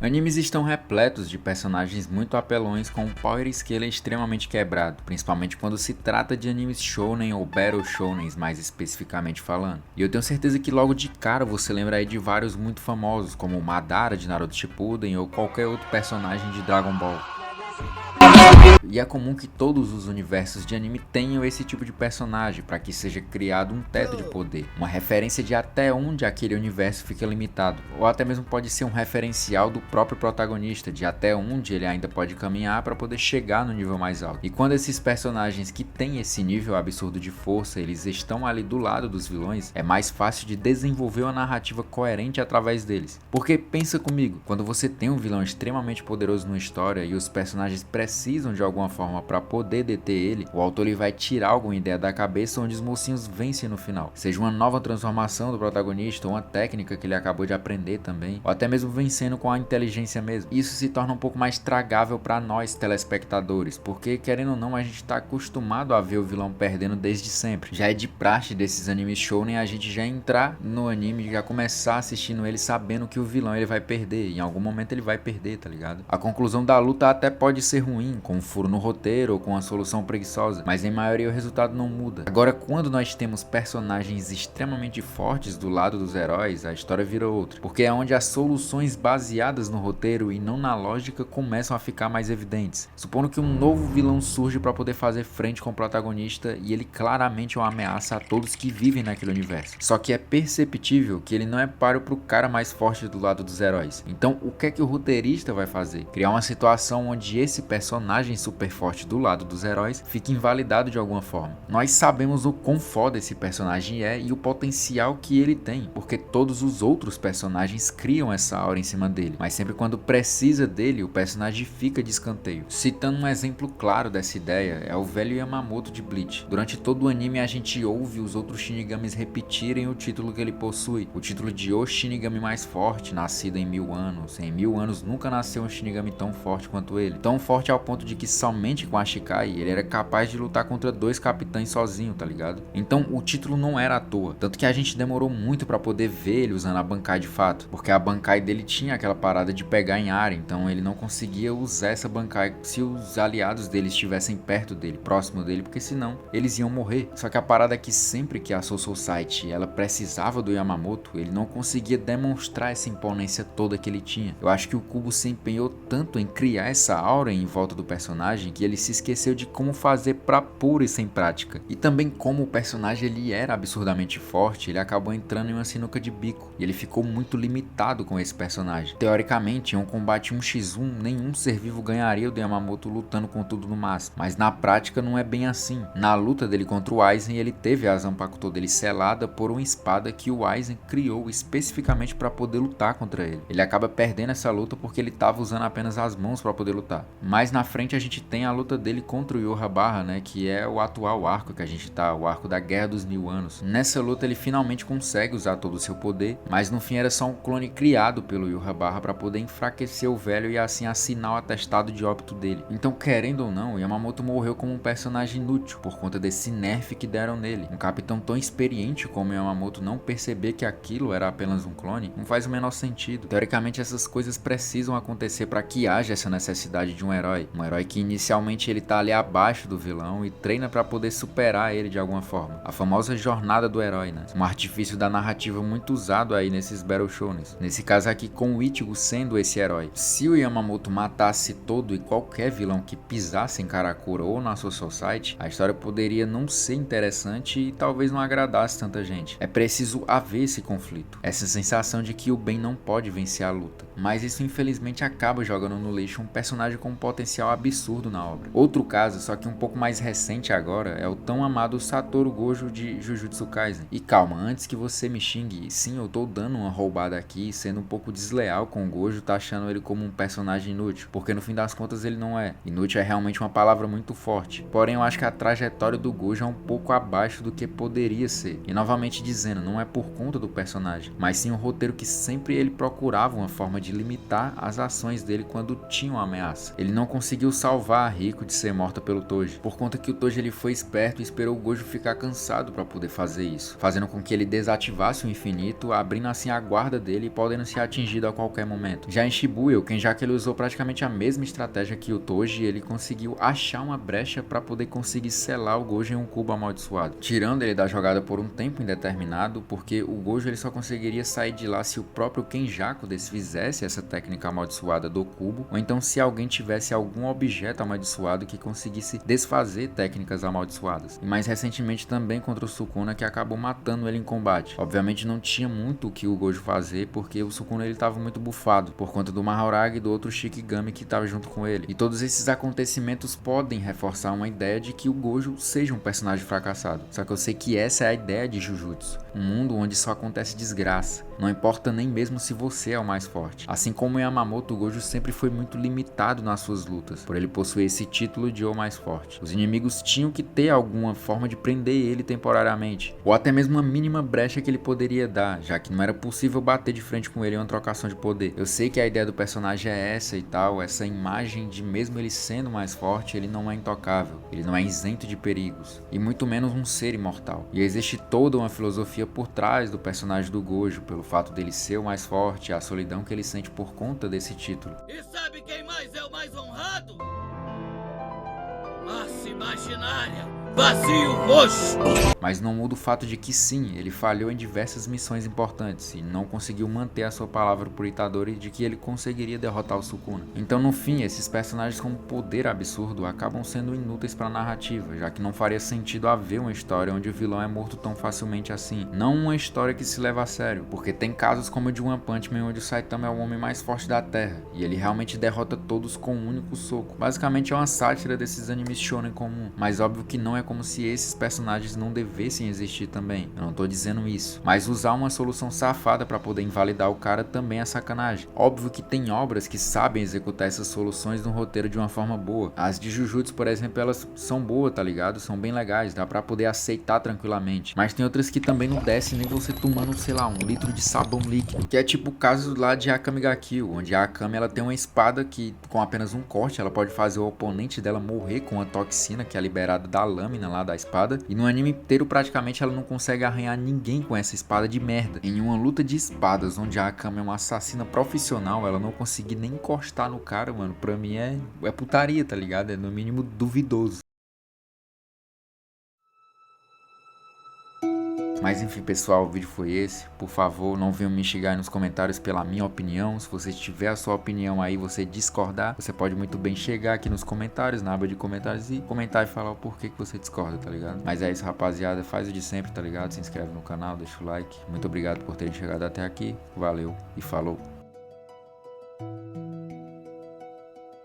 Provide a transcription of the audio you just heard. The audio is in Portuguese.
Animes estão repletos de personagens muito apelões com um power scaler extremamente quebrado, principalmente quando se trata de animes shounen ou battle shounens mais especificamente falando. E eu tenho certeza que logo de cara você lembra aí de vários muito famosos, como o Madara de Naruto Shippuden ou qualquer outro personagem de Dragon Ball. E é comum que todos os universos de anime tenham esse tipo de personagem, para que seja criado um teto de poder, uma referência de até onde aquele universo fica limitado, ou até mesmo pode ser um referencial do próprio protagonista, de até onde ele ainda pode caminhar para poder chegar no nível mais alto. E quando esses personagens que têm esse nível absurdo de força, eles estão ali do lado dos vilões, é mais fácil de desenvolver uma narrativa coerente através deles. Porque pensa comigo, quando você tem um vilão extremamente poderoso numa história e os personagens precisam de alguma forma para poder deter ele, o autor ele vai tirar alguma ideia da cabeça onde os mocinhos vencem no final. Seja uma nova transformação do protagonista, ou uma técnica que ele acabou de aprender também, ou até mesmo vencendo com a inteligência mesmo. Isso se torna um pouco mais tragável para nós telespectadores, porque querendo ou não a gente está acostumado a ver o vilão perdendo desde sempre. Já é de praxe desses animes shounen a gente já entrar no anime e já começar assistindo ele sabendo que o vilão ele vai perder, em algum momento ele vai perder, tá ligado? A conclusão da luta até pode ser ruim, com um furo no roteiro ou com uma solução preguiçosa, mas em maioria o resultado não muda. Agora, quando nós temos personagens extremamente fortes do lado dos heróis, a história vira outra, porque é onde as soluções baseadas no roteiro e não na lógica começam a ficar mais evidentes. Supondo que um novo vilão surge para poder fazer frente com o protagonista e ele claramente é uma ameaça a todos que vivem naquele universo. Só que é perceptível que ele não é páreo pro cara mais forte do lado dos heróis. Então, o que é que o roteirista vai fazer? Criar uma situação onde esse personagem super forte do lado dos heróis fica invalidado de alguma forma. Nós sabemos o quão foda esse personagem é e o potencial que ele tem, porque todos os outros personagens criam essa aura em cima dele, mas sempre quando precisa dele, o personagem fica de escanteio. Citando um exemplo claro dessa ideia, é o velho Yamamoto de Bleach. Durante todo o anime a gente ouve os outros Shinigamis repetirem o título que ele possui, o título de O Shinigami mais forte, nascido em 1000 anos. Em 1000 anos nunca nasceu um Shinigami tão forte quanto ele, tão forte ao ponto de que somente com a Shikai ele era capaz de lutar contra 2 capitães sozinho, tá ligado? Então o título não era à toa, tanto que a gente demorou muito pra poder ver ele usando a Bankai de fato, porque a Bankai dele tinha aquela parada de pegar em área, então ele não conseguia usar essa Bankai se os aliados dele estivessem perto dele, próximo dele, porque senão eles iam morrer. Só que a parada é que sempre que a Soul Society ela precisava do Yamamoto, ele não conseguia demonstrar essa imponência toda que ele tinha. Eu acho que o Kubo se empenhou tanto em criar essa aura em volta do personagem que ele se esqueceu de como fazer pra pôr isso em prática. E também como o personagem ele era absurdamente forte, ele acabou entrando em uma sinuca de bico e ele ficou muito limitado com esse personagem. Teoricamente, em um combate 1x1, nenhum ser vivo ganharia do Yamamoto lutando com tudo no máximo, mas na prática não é bem assim. Na luta dele contra o Aizen, ele teve a Zanpakuto dele selada por uma espada que o Aizen criou especificamente para poder lutar contra ele. Ele acaba perdendo essa luta porque ele estava usando apenas as mãos para poder lutar. Mais na frente a gente tem a luta dele contra o Yorohabara, né, que é o atual arco que a gente tá, o arco da Guerra dos 1000 anos. Nessa luta ele finalmente consegue usar todo o seu poder, mas no fim era só um clone criado pelo Yorohabara para poder enfraquecer o velho e assim assinar o atestado de óbito dele. Então, querendo ou não, Yamamoto morreu como um personagem inútil por conta desse nerf que deram nele. Um capitão tão experiente como Yamamoto não perceber que aquilo era apenas um clone não faz o menor sentido. Teoricamente essas coisas precisam acontecer para que haja essa necessidade de um herói que inicialmente ele tá ali abaixo do vilão e treina para poder superar ele de alguma forma. A famosa jornada do herói, né? Um artifício da narrativa muito usado aí nesses Battle Shounens. Nesse caso aqui com o Ichigo sendo esse herói. Se o Yamamoto matasse todo e qualquer vilão que pisasse em Karakura ou na Soul Society, a história poderia não ser interessante e talvez não agradasse tanta gente. É preciso haver esse conflito, essa sensação de que o bem não pode vencer a luta. Mas isso infelizmente acaba jogando no lixo um personagem com um potencial absurdo na obra. Outro caso, só que um pouco mais recente agora, é o tão amado Satoru Gojo de Jujutsu Kaisen. E calma, antes que você me xingue, sim, eu tô dando uma roubada aqui, sendo um pouco desleal com o Gojo, tá achando ele como um personagem inútil, porque no fim das contas ele não é. Inútil é realmente uma palavra muito forte. Porém, eu acho que a trajetória do Gojo é um pouco abaixo do que poderia ser. E novamente dizendo, não é por conta do personagem, mas sim o roteiro que sempre ele procurava uma forma de de limitar as ações dele quando tinha uma ameaça. Ele não conseguiu salvar a Riko de ser morta pelo Toji, por conta que o Toji ele foi esperto e esperou o Gojo ficar cansado para poder fazer isso, fazendo com que ele desativasse o infinito, abrindo assim a guarda dele e podendo ser atingido a qualquer momento. Já em Shibuya, o Kenjaku ele usou praticamente a mesma estratégia que o Toji, ele conseguiu achar uma brecha para poder conseguir selar o Gojo em um cubo amaldiçoado, tirando ele da jogada por um tempo indeterminado, porque o Gojo ele só conseguiria sair de lá se o próprio Kenjaku desfizesse essa técnica amaldiçoada do cubo, ou então se alguém tivesse algum objeto amaldiçoado que conseguisse desfazer técnicas amaldiçoadas. E mais recentemente também contra o Sukuna, que acabou matando ele em combate. Obviamente não tinha muito o que o Gojo fazer, porque o Sukuna ele estava muito bufado por conta do Mahoraga e do outro Shikigami que estava junto com ele. E todos esses acontecimentos podem reforçar uma ideia de que o Gojo seja um personagem fracassado. Só que eu sei que essa é a ideia de Jujutsu, um mundo onde só acontece desgraça. Não importa nem mesmo se você é o mais forte. Assim como em Yamamoto, o Gojo sempre foi muito limitado nas suas lutas, por ele possuir esse título de o mais forte. Os inimigos tinham que ter alguma forma de prender ele temporariamente, ou até mesmo uma mínima brecha que ele poderia dar, já que não era possível bater de frente com ele em uma trocação de poder. Eu sei que a ideia do personagem é essa e tal, essa imagem de mesmo ele sendo mais forte, ele não é intocável, ele não é isento de perigos, e muito menos um ser imortal. E existe toda uma filosofia por trás do personagem do Gojo, pelo fato dele ser o mais forte, a solidão que ele sente por conta desse título. E sabe quem mais é o mais honrado? Massa imaginária, vazio roxo. Mas não muda o fato de que sim, ele falhou em diversas missões importantes e não conseguiu manter a sua palavra pro Itadori de que ele conseguiria derrotar o Sukuna. Então no fim, esses personagens com poder absurdo acabam sendo inúteis para a narrativa, já que não faria sentido haver uma história onde o vilão é morto tão facilmente assim. Não uma história que se leva a sério, porque tem casos como o de One Punch Man, onde o Saitama é o homem mais forte da Terra e ele realmente derrota todos com um único soco. Basicamente é uma sátira desses animes shonen comum, mas óbvio que não é como se esses personagens não devessem existir também. Eu não tô dizendo isso, mas usar uma solução safada para poder invalidar o cara também é sacanagem. Óbvio que tem obras que sabem executar essas soluções no roteiro de uma forma boa. As de Jujutsu, por exemplo, elas são boas, tá ligado? São bem legais, dá pra poder aceitar tranquilamente. Mas tem outras que também não descem nem você tomando, sei lá, 1 litro de sabão líquido. Que é tipo o caso lá de Akame ga Kill, onde a Akame ela tem uma espada que com apenas um corte ela pode fazer o oponente dela morrer com uma toxina que é liberada da lâmina lá da espada. E no anime inteiro praticamente ela não consegue arranhar ninguém com essa espada de merda. Em uma luta de espadas onde a Akame é uma assassina profissional, ela não conseguir nem encostar no cara, mano, pra mim é putaria, tá ligado? É no mínimo duvidoso. Mas enfim, pessoal, o vídeo foi esse. Por favor, não venham me xingar aí nos comentários pela minha opinião. Se você tiver a sua opinião aí, você discordar, você pode muito bem chegar aqui nos comentários, na aba de comentários, e comentar e falar o porquê que você discorda, tá ligado? Mas é isso, rapaziada. Faz o de sempre, tá ligado? Se inscreve no canal, deixa o like. Muito obrigado por terem chegado até aqui. Valeu e falou.